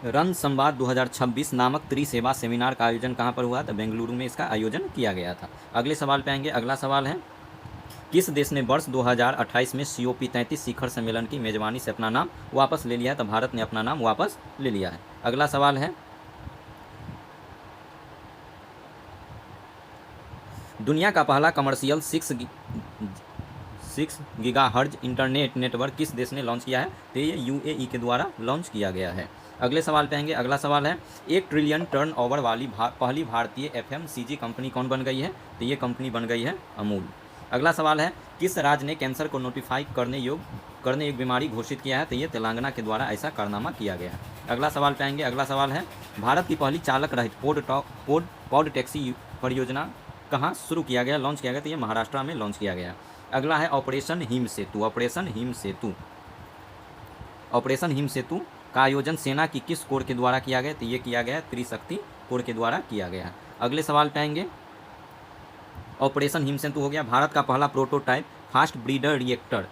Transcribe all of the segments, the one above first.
Run संवाद 2026 नामक त्रिसेवा seminar का आयोजन कहाँ पर हुआ? तो बेंगलुरु में इसका आयोजन किया गया था। अगले सवाल पे आएंगे। अगला सवाल है, किस देश ने वर्ष 2028 में COP33 शिखर सम्मेलन की मेजबानी से अपना नाम वापस ले लिया है? तो भारत ने अपना नाम वापस ले लिया है। अगला सवाल है, दुनिया का पहला कमर्शियल 6 गीगाहर्ट्ज इंटरनेट नेटवर्क किस देश ने लॉन्च किया है? तो ये UAE के द्वारा लॉन्च किया गया है। अगले सवाल पे आएंगे। अगला सवाल है, 1 ट्रिलियन टर्नओवर वाली पहली भारतीय FMCG कंपनी कौन बन गई है? तो ये कंपनी बन गई है अमूल। अगला सवाल है, किस राज्य ने कैंसर को नोटिफाई करने योग्य बीमारी घोषित किया है? तो ये तेलंगाना के द्वारा ऐसा कारनामा किया गया है। अगला सवाल पे आएंगे। अगला सवाल है, भारत की पहली चालक रहित पॉड टैक्सी परियोजना कहाँ शुरू किया गया, लॉन्च किया गया? तो ये महाराष्ट्र में लॉन्च किया गया। अगला है ऑपरेशन हिम सेतु। ऑपरेशन हिम सेतु का आयोजन सेना की किस कोर के द्वारा किया गया? तो ये किया गया त्रिशक्ति कोर के द्वारा किया गया। अगले सवाल पे आएंगे। ऑपरेशन हिम सेतु हो गया। भारत का पहला prototype fast breeder reactor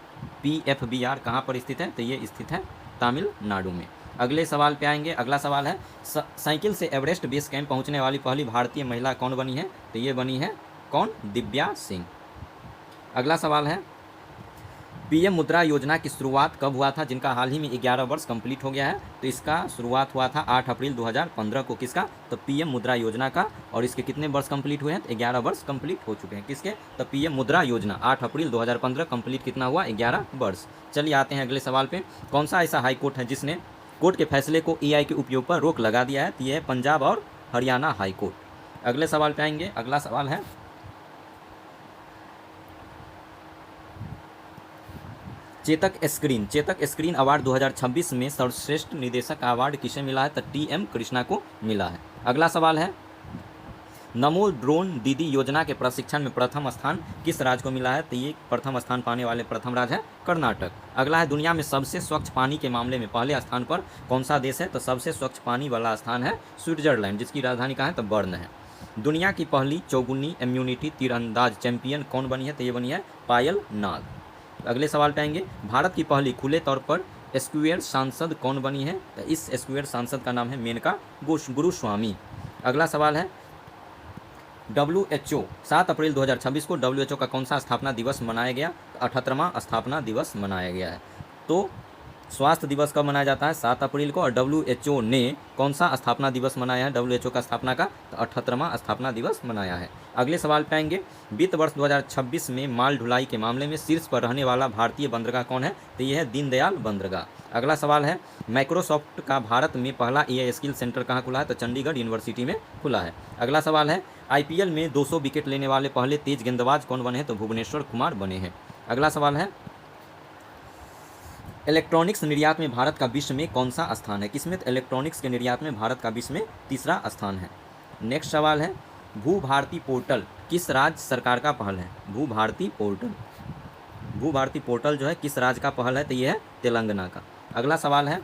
PFBR कहाँ पर स्थित है? तो ये स्थित है तमिलनाडु में। अगले सवाल पे आएंगे। अगला सवाल है, साइकिल से एवरेस्ट बेस कैंप पहुंचने वाली पहली भारतीय महिला कौन बनी है? तो ये बनी है कौन? दिव्या सिंह। अगला सवाल है, PM मुद्रा योजना की शुरुआत कब हुआ था, जिनका हाल ही में 11 वर्ष कंप्लीट हो गया है? तो इसका शुरुआत हुआ था 8 अप्रैल 2015 को। किसका? तो PM मुद्रा योजना का। और इसके कितने वर्ष कंप्लीट हुए हैं? तो 11 वर्ष कंप्लीट हो चुके हैं। किसके? तो PM मुद्रा योजना 8 अप्रैल 2015 कंप्लीट कितना हुआ? 11 वर्ष। चलिए आते हैं अगले सवाल पे। कौन सा ऐसा हाई कोर्ट है जिसने कोर्ट के फैसले को AI के उपयोग पर रोक लगा दिया है? तो यह है पंजाब और हरियाणा हाई कोर्ट। अगले सवाल पे आएंगे। अगला सवाल है, चेतक स्क्रीन अवार्ड 2026 में सर्वश्रेष्ठ निर्देशक का अवार्ड किसे मिला है? तो TM कृष्णा को मिला है। अगला सवाल है, नमो ड्रोन दीदी योजना के प्रशिक्षण में प्रथम स्थान किस राज्य को मिला है? तो ये प्रथम स्थान पाने वाले प्रथम राज्य है कर्नाटक। अगला है, दुनिया में सबसे स्वच्छ पानी के मामले में पहले स्थान पर कौन सा देश है? तो सबसे स्वच्छ पानी वाला स्थान है स्विट्जरलैंड, जिसकी राजधानी कहाँ है? तो बर्न है। दुनिया की पहली चौगुनी इम्यूनिटी तीरंदाज चैंपियन कौन बनी है? तो ये बनी है पायल नाग। अगले सवाल पे आएंगे। भारत की पहली खुले तौर पर स्क्वेयर सांसद कौन बनी है? तो इस स्क्वेयर सांसद का नाम है मेनका गुरुस्वामी। अगला सवाल है, WHO 7 अप्रैल 2026 को WHO का कौन सा स्थापना दिवस मनाया गया? 78वां स्थापना दिवस मनाया गया है। तो स्वास्थ्य दिवस कब मनाया जाता है? 7 अप्रैल को। और WHO ने कौन सा स्थापना दिवस मनाया है WHO का स्थापना का? तो 78वां स्थापना दिवस मनाया है। अगले सवाल पे आएंगे। वित्त वर्ष 2026 में माल ढुलाई के मामले में शीर्ष पर रहने वाला भारतीय बंदरगाह कौन है? तो यह है दीनदयाल बंदरगाह। अगला सवाल है, माइक्रोसॉफ्ट का भारत में पहला AI स्किल सेंटर कहाँ खुला है? तो चंडीगढ़ यूनिवर्सिटी में खुला है। अगला सवाल है, IPL में 200 विकेट लेने वाले पहले तेज गेंदबाज कौन बने हैं? तो भुवनेश्वर कुमार बने हैं। अगला सवाल है, इलेक्ट्रॉनिक्स निर्यात में भारत का विश्व में कौन सा स्थान है? किसमें? इलेक्ट्रॉनिक्स के निर्यात में भारत का विश्व में तीसरा स्थान है। नेक्स्ट सवाल है, भू भारती पोर्टल किस राज्य सरकार का पहल है? भू भारती पोर्टल जो है किस राज्य का पहल है? तो यह है तेलंगाना का। अगला सवाल है,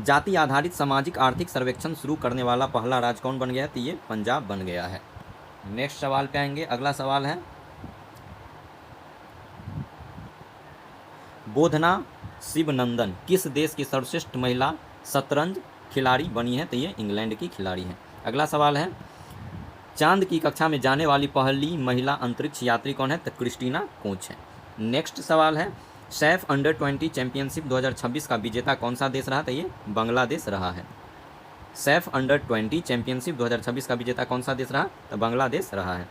जाति आधारित सामाजिक आर्थिक सर्वेक्षण शुरू करने वाला पहला राज्य कौन बन गया है? तो ये पंजाब बन गया है। नेक्स्ट सवाल पे आएंगे। अगला सवाल है, बोधना शिवनंदन किस देश की सर्वश्रेष्ठ महिला शतरंज खिलाड़ी बनी है? तो ये इंग्लैंड की खिलाड़ी हैं। अगला सवाल है, चांद की कक्षा में जाने वाली पहली महिला अंतरिक्ष यात्री कौन है? तो क्रिस्टीना कोच है। नेक्स्ट सवाल है, सैफ अंडर-20 चैंपियनशिप 2026 का विजेता कौन सा देश रहा? तो ये बांग्लादेश रहा है। सैफ अंडर-20 चैंपियनशिप 2026 का विजेता कौन सा देश रहा? तो बांग्लादेश रहा है।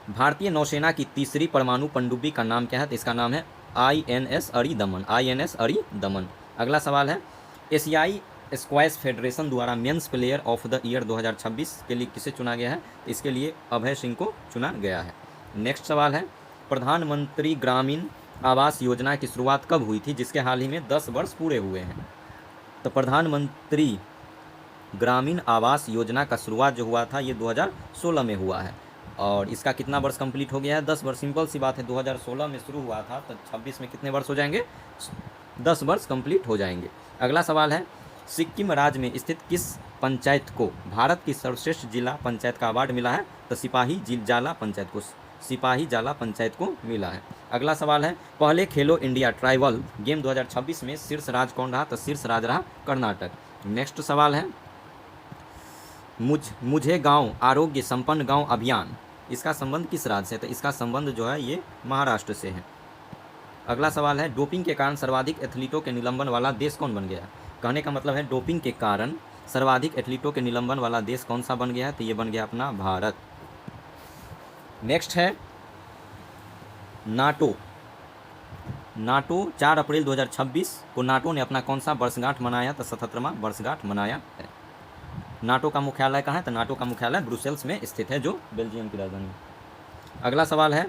भारतीय नौसेना की तीसरी परमाणु पनडुब्बी का नाम क्या है? तो इसका नाम है INS अरिदमन। अगला सवाल है, एशियाई स्क्वैश फेडरेशन द्वारा men's player of the year 2026 के लिए किसे चुना गया है? इसके लिए अभय सिंह को चुना गया है। नेक्स्ट सवाल है, प्रधानमंत्री ग्रामीण आवास योजना की शुरुआत कब हुई थी, जिसके हाल ही में 10 वर्ष पूरे हुए हैं? तो प्रधानमंत्री ग्रामीण आवास योजना का शुरुआत जो हुआ था ये 2016 में हुआ है। और इसका कितना वर्ष कंप्लीट हो गया है? 10 वर्ष। सिंपल सी बात है, 2016 में शुरू हुआ था तो 26 में कितने वर्ष हो जाएंगे? 10 वर्ष कंप्लीट हो जाएंगे। अगला सवाल है, सिक्किम राज्य में स्थित किस पंचायत को भारत की सर्वश्रेष्ठ जिला पंचायत का अवार्ड मिला है? तो सिपाही जिला पंचायत को सिपाही जाला पंचायत को मिला है। अगला सवाल है, पहले खेलो इंडिया ट्राइबल गेम 2026 में शीर्ष राज्य कौन रहा? तो शीर्ष राज्य रहा कर्नाटक। नेक्स्ट सवाल है, मुझे गांव आरोग्य संपन्न गांव अभियान, इसका संबंध किस राज्य से? तो इसका संबंध जो है ये महाराष्ट्र से है। अगला सवाल है, डोपिंग के कारण सर्वाधिक एथलीटों के निलंबन वाला देश कौन बन गया? कहने का मतलब है डोपिंग के कारण सर्वाधिक एथलीटों के निलंबन वाला देश कौन सा बन गया है? तो ये बन गया अपना भारत। नेक्स्ट है नाटो। नाटो 4 अप्रैल 2026 को नाटो ने अपना कौन सा वर्षगांठ मनाया? तो 77वां वर्षगांठ मनाया है। नाटो का मुख्यालय कहाँ है? तो नाटो का मुख्यालय ब्रुसेल्स में स्थित है, जो बेल्जियम की राजधानी है। अगला सवाल है,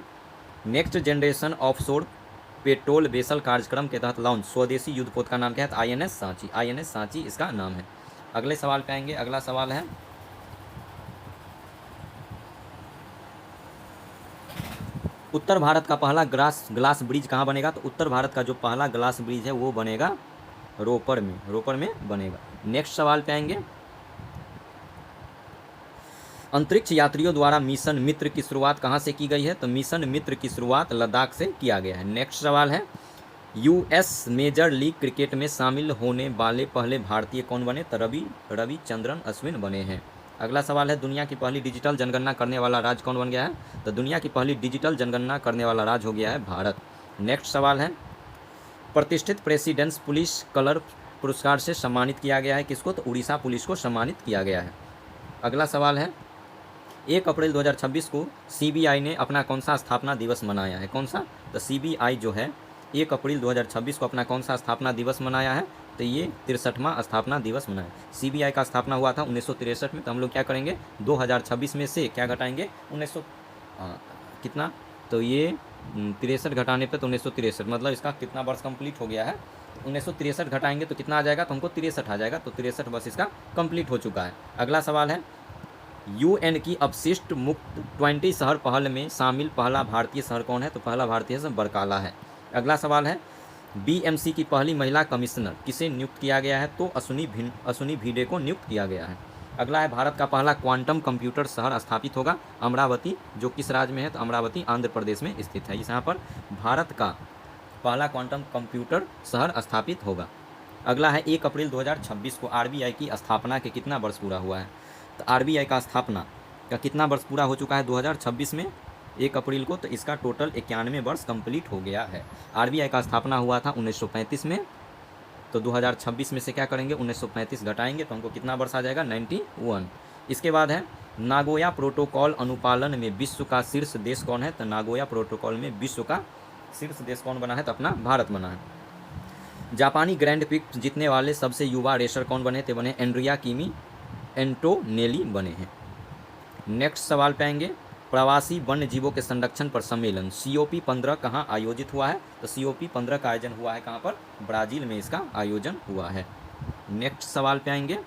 next generation offshore patrol vessel कार्यक्रम के तहत लॉन्च स्वदेशी युद्धपोत का नाम क्या है? तो INS सांची। INS सांची इसका नाम है। अगले सवाल पे आएंगे। अगला सवाल है, उत्तर भारत का पहला ग्लास ब्रिज कहाँ बनेगा? तो उत्तर भारत का जो पहला ग्लास ब्रिज है वो बनेगा रोपर में बनेगा। नेक्स्ट सवाल पे आएंगे, अंतरिक्ष यात्रियों द्वारा मिशन मित्र की शुरुआत कहाँ से की गई है? तो मिशन मित्र की शुरुआत लद्दाख से किया गया है। नेक्स्ट सवाल है, US मेजर लीग क्रिकेट में शामिल होने वाले पहले भारतीय कौन बने? तो रविचंद्रन अश्विन बने हैं। अगला सवाल है, दुनिया की पहली डिजिटल जनगणना करने वाला राज्य कौन बन गया है? तो दुनिया की पहली डिजिटल जनगणना करने वाला राज्य हो गया है भारत। नेक्स्ट सवाल है, प्रतिष्ठित प्रेसिडेंट्स पुलिस कलर पुरस्कार से सम्मानित किया गया है किसको? तो उड़ीसा पुलिस को सम्मानित किया गया है। अगला सवाल है, 1 अप्रैल 2026 को CBI ने अपना कौन सा स्थापना दिवस मनाया है? कौन सा? तो CBI जो है 1 अप्रैल 2026 को अपना कौन सा स्थापना दिवस मनाया है? तो ये 63वां स्थापना दिवस मनाया। CBI का स्थापना हुआ था 1963 में। तो हम लोग क्या करेंगे, 2026 में से क्या घटाएंगे? 1900 कितना? तो ये 63 घटाने पे तो 1963, मतलब इसका कितना वर्ष कंप्लीट हो गया है? 1963 घटाएंगे तो कितना आ जाएगा? तो हमको 63 आ जाएगा। तो 63 वर्ष इसका कंप्लीट हो चुका है। अगला सवाल है, UN की अपशिष्ट मुक्त 20 शहर पहल में शामिल पहला भारतीय शहर कौन है? तो पहला भारतीय शहर बरकाला है। अगला सवाल है, BMC की पहली महिला कमिश्नर किसे नियुक्त किया गया है? तो अश्विनी भिडे को नियुक्त किया गया है। अगला है, भारत का पहला क्वांटम कंप्यूटर शहर स्थापित होगा अमरावती, जो किस राज्य में है? तो अमरावती आंध्र प्रदेश में स्थित है। इस यहाँ पर भारत का पहला क्वांटम कंप्यूटर शहर स्थापित होगा। अगला है, 1 अप्रैल 2026 को RBI की स्थापना के कितना वर्ष पूरा हुआ है? तो RBI का स्थापना का कितना वर्ष पूरा हो चुका है 2026 में 1 अप्रैल को? तो इसका टोटल 91 वर्ष कंप्लीट हो गया है। RBI का स्थापना हुआ था 1935 में। तो 2026 में से क्या करेंगे, 1935 घटाएंगे तो हमको कितना वर्ष आ जाएगा? 91। इसके बाद है, नागोया प्रोटोकॉल अनुपालन में विश्व का शीर्ष देश कौन है? तो नागोया प्रोटोकॉल में विश्व का शीर्ष देश कौन बना है? तो अपना भारत बना है। जापानी ग्रैंड प्रिक्स जीतने वाले सबसे युवा रेसर कौन बने? तो बने एंड्रिया किमी एंटोनेली बने हैं। नेक्स्ट सवाल पे आएंगे, प्रवासी वन्य जीवों के संरक्षण पर सम्मेलन COP15 कहाँ आयोजित हुआ है? तो COP15 का आयोजन हुआ है कहाँ पर? ब्राज़ील में इसका आयोजन हुआ है। नेक्स्ट सवाल पे आएंगे।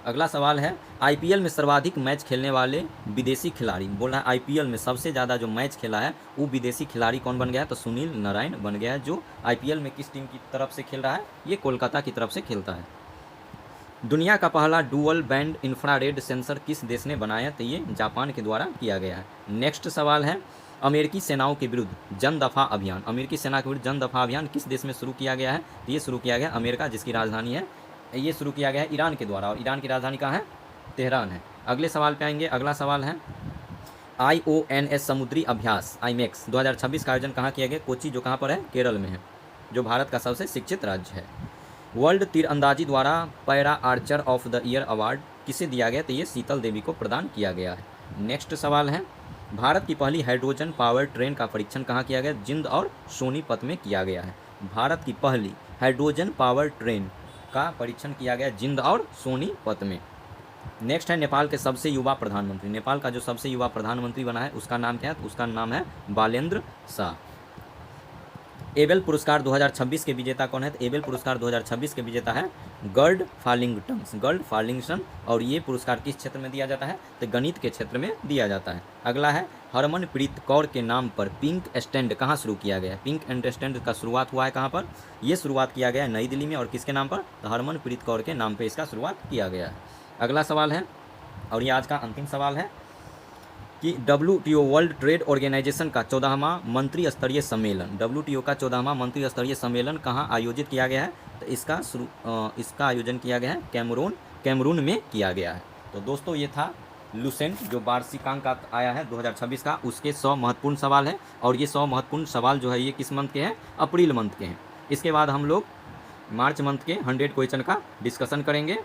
अगला सवाल है, IPL में सर्वाधिक मैच खेलने वाले विदेशी खिलाड़ी, बोल रहा है IPL में सबसे ज़्यादा जो मैच खेला है वो विदेशी खिलाड़ी कौन बन गया है? तो सुनील नारायण बन गया है। जो IPL में किस टीम की तरफ से खेल रहा है? ये कोलकाता की तरफ से खेलता है। दुनिया का पहला डुअल बैंड इंफ्रारेड सेंसर किस देश ने बनाया? तो ये जापान के द्वारा किया गया है। नेक्स्ट सवाल है, अमेरिकी सेनाओं के विरुद्ध जन दफा अभियान, अमेरिकी सेना के विरुद्ध जन दफा अभियान किस देश में शुरू किया गया है? तो ये शुरू किया गया अमेरिका, जिसकी राजधानी है, ये शुरू किया गया है ईरान के द्वारा, और ईरान की राजधानी कहाँ है? तेहरान है। अगले सवाल पे आएंगे। अगला सवाल है, IONS समुद्री अभ्यास IMEX 2026 का आयोजन कहाँ किया गया? कोची, जो कहाँ पर है? केरल में है, जो भारत का सबसे शिक्षित राज्य है। वर्ल्ड तीरंदाजी द्वारा para Archer of the year award किसे दिया गया? तो ये शीतल देवी को प्रदान किया गया है। नेक्स्ट सवाल है, भारत की पहली हाइड्रोजन पावर ट्रेन का परीक्षण कहाँ किया गया? जिंद और सोनीपत में किया गया है। भारत की पहली हाइड्रोजन पावर ट्रेन का परीक्षण किया गया जिंद और सोनीपत में। नेक्स्ट है, नेपाल के सबसे युवा प्रधानमंत्री, नेपाल का जो सबसे युवा प्रधानमंत्री बना है उसका नाम क्या है? तो उसका नाम है बालेंद्र शाह। एबेल पुरस्कार 2026 के विजेता कौन है? तो एबेल पुरस्कार 2026 के विजेता है गर्ड फार्लिंगटन, और ये पुरस्कार किस क्षेत्र में दिया जाता है? तो गणित के क्षेत्र में दिया जाता है। अगला है, हरमनप्रीत कौर के नाम पर पिंक स्टैंड कहाँ शुरू किया गया है? पिंक स्टैंड का शुरुआत हुआ है कहाँ पर? ये शुरुआत किया गया है नई दिल्ली में, और किसके नाम पर? तो हरमनप्रीत कौर के नाम पर इसका शुरुआत किया गया है। अगला सवाल है, और ये आज का अंतिम सवाल है, कि WTO वर्ल्ड ट्रेड ऑर्गेनाइजेशन का 14वां मंत्री स्तरीय सम्मेलन, WTO का 14वां मंत्री स्तरीय सम्मेलन कहाँ आयोजित किया गया है? तो इसका आयोजन किया गया है कैमरून में किया गया है। तो दोस्तों ये था लुसेंट जो वार्षिकांक आया है 2026 का, उसके 100 महत्वपूर्ण सवाल हैं। और ये 100 महत्वपूर्ण सवाल जो है ये किस मंथ के हैं? अप्रैल मंथ के हैं। इसके बाद हम लोग मार्च मंथ के 100 क्वेश्चन का डिस्कशन करेंगे।